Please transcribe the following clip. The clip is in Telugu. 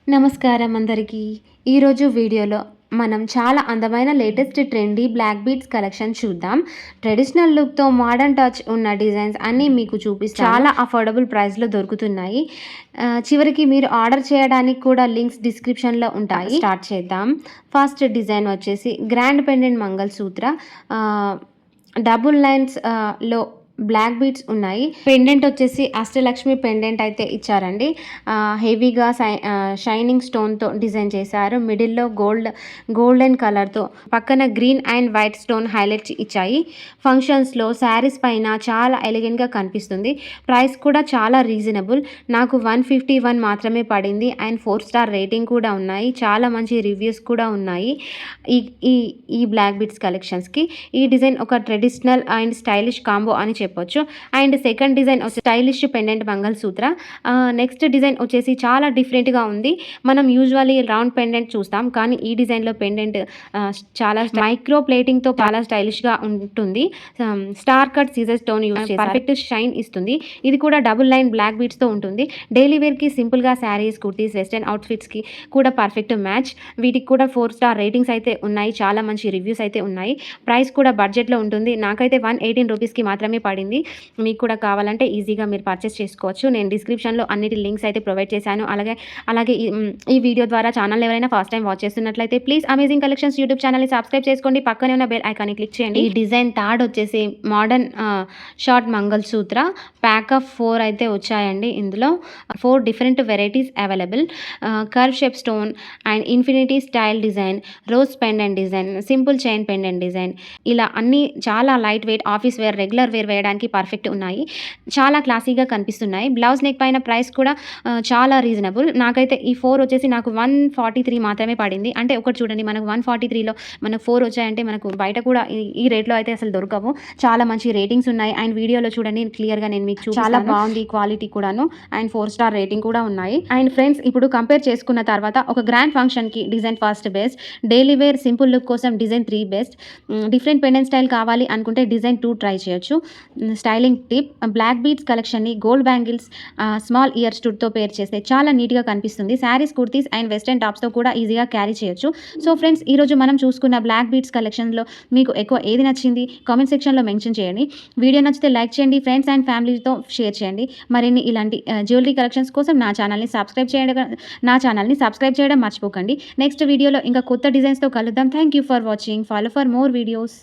నమస్కారం అందరికీ. ఈరోజు వీడియోలో మనం చాలా అందమైన latest trendy black beads collection చూద్దాం. ట్రెడిషనల్ లుక్‌తో మోడర్న్ టచ్ ఉన్న డిజైన్స్ అన్నీ మీకు చూపిస్తాను. చాలా అఫోర్డబుల్ ప్రైస్‌లో దొరుకుతున్నాయి. చివరికి మీరు ఆర్డర్ చేయడానికి కూడా లింక్స్ డిస్క్రిప్షన్‌లో ఉంటాయి. స్టార్ట్ చేద్దాం. ఫస్ట్ డిజైన్ వచ్చేసి grand pendant mangalsutra double lines లో బ్లాక్ బీడ్స్ ఉన్నాయి. పెండెంట్ వచ్చేసి అష్టలక్ష్మి పెండెంట్ అయితే ఇచ్చారండి. హెవీగా షైనింగ్ స్టోన్తో డిజైన్ చేశారు. మిడిల్లో గోల్డెన్ కలర్తో పక్కన green and white stone highlights ఇచ్చాయి. ఫంక్షన్స్లో శారీస్ పైన చాలా ఎలిగెంట్గా కనిపిస్తుంది. ప్రైస్ కూడా చాలా రీజనబుల్. నాకు 151 మాత్రమే పడింది అండ్ 4 స్టార్ రేటింగ్ కూడా ఉన్నాయి. చాలా మంచి రివ్యూస్ కూడా ఉన్నాయి ఈ బ్లాక్ బీడ్స్ కలెక్షన్స్కి. ఈ డిజైన్ ఒక ట్రెడిషనల్ అండ్ స్టైలిష్ కాంబో అని చెప్పొచ్చు. And second design stylish pendant mangalsutra. Next design వచ్చేసి చాలా డిఫరెంట్గా ఉంది. మనం యూజువల్లీ రౌండ్ పెండెంట్ చూస్తాం, కానీ ఈ డిజైన్లో పెండెంట్ చాలా మైక్రో ప్లేటింగ్తో చాలా స్టైలిష్గా ఉంటుంది. స్టార్ కట్ సీజర్ స్టోన్ యూజ్ చేసి పర్ఫెక్ట్ షైన్ ఇస్తుంది. ఇది కూడా డబుల్ లైన్ బ్లాక్ బీడ్స్తో ఉంటుంది. డైలీ వేర్కి సింపుల్గా శారీస్, కుర్తీస్, వెస్టర్న్ అవుట్ఫిట్స్కి కూడా పర్ఫెక్ట్ మ్యాచ్. వీటికి కూడా 4 స్టార్ రేటింగ్స్ అయితే ఉన్నాయి. చాలా మంచి రివ్యూస్ అయితే ఉన్నాయి. ప్రైస్ కూడా బడ్జెట్లో ఉంటుంది. నాకైతే 118 రూపీస్కి మాత్రమే పడింది. మీకు కూడా కావాలంటే ఈజీగా మీరు పర్చేస్ చేసుకోవచ్చు. నేను డిస్క్రిప్షన్లో అన్నిటి లింక్స్ అయితే ప్రొవైడ్ చేశాను. అలాగే ఈ వీడియో ద్వారా ఛానల్ ఎవరైనా ఫస్ట్ టైం వాచ్ చేస్తున్నట్లయితే ప్లీజ్ అమేజింగ్ కలెక్షన్స్ యూట్యూబ్ ఛానల్ని సబ్స్క్రైబ్ చేసుకోండి. పక్కనే ఉన్న బెల్ ఐకాన్ని క్లిక్ చేయండి. ఈ డిజైన్ థర్డ్ వచ్చేసి modern short mangalsutra pack of 4 అయితే వచ్చాయండి. ఇందులో 4 different varieties available. Curve shape stone and infinity style design, rose pendant design, simple chain pendant design, ఇలా అన్నీ చాలా light weight office wear, regular wear వేయడానికి పర్ఫెక్ట్ ఉన్నాయి. చాలా క్లాసీగా కనిపిస్తున్నాయి. బ్లౌజ్ నెక్ పైన ప్రైస్ కూడా చాలా రీజనబుల్. నాకైతే ఈ 4 వచ్చేసి నాకు 143 మాత్రమే పడింది. అంటే ఒకటి చూడండి, మనకు 143లో మనకు 4 వచ్చాయంటే మనకు బయట కూడా ఈ రేట్లో అయితే అసలు దొరకవు. చాలా మంచి రేటింగ్స్ ఉన్నాయి. అండ్ వీడియోలో చూడండి క్లియర్గా నేను మీకు చాలా బాగుంది క్వాలిటీ కూడాను. అండ్ 4 స్టార్ రేటింగ్ కూడా ఉన్నాయి. అండ్ ఫ్రెండ్స్, ఇప్పుడు కంపేర్ చేసుకున్న తర్వాత ఒక గ్రాండ్ ఫంక్షన్కి design first best, daily wear simple look కోసం design 3 best, different pendant style కావాలి అనుకుంటే డిజైన్ 2 ట్రై చేయొచ్చు. స్టైలింగ్ టిప్, బ్లాక్ బీడ్స్ కలెక్షన్ని గోల్డ్ బ్యాంగిల్స్, స్మాల్ ఇయర్ స్టూడ్తో పేర్ చేస్తే చాలా నీట్గా కనిపిస్తుంది. శారీస్, కుర్తీస్ అండ్ వెస్టర్న్ టాప్స్తో కూడా ఈజీగా క్యారీ చేయొచ్చు. సో ఫ్రెండ్స్, ఈరోజు మనం చూసుకున్న బ్లాక్ బీడ్స్ కలెక్షన్లో మీకు ఎక్కువ ఏది నచ్చింది కామెంట్ సెక్షన్లో మెన్షన్ చేయండి. వీడియో నచ్చితే లైక్ చేయండి, ఫ్రెండ్స్ అండ్ ఫ్యామిలీతో షేర్ చేయండి. మరిన్ని ఇలాంటి జ్యువెలరీ కలెక్షన్స్ కోసం నా ఛానల్ని సబ్స్క్రైబ్ చేయడం మర్చిపోకండి. నెక్స్ట్ వీడియోలో ఇంకా కొత్త డిజైన్స్తో కలుద్దాం. Thank you for watching. Follow for more videos.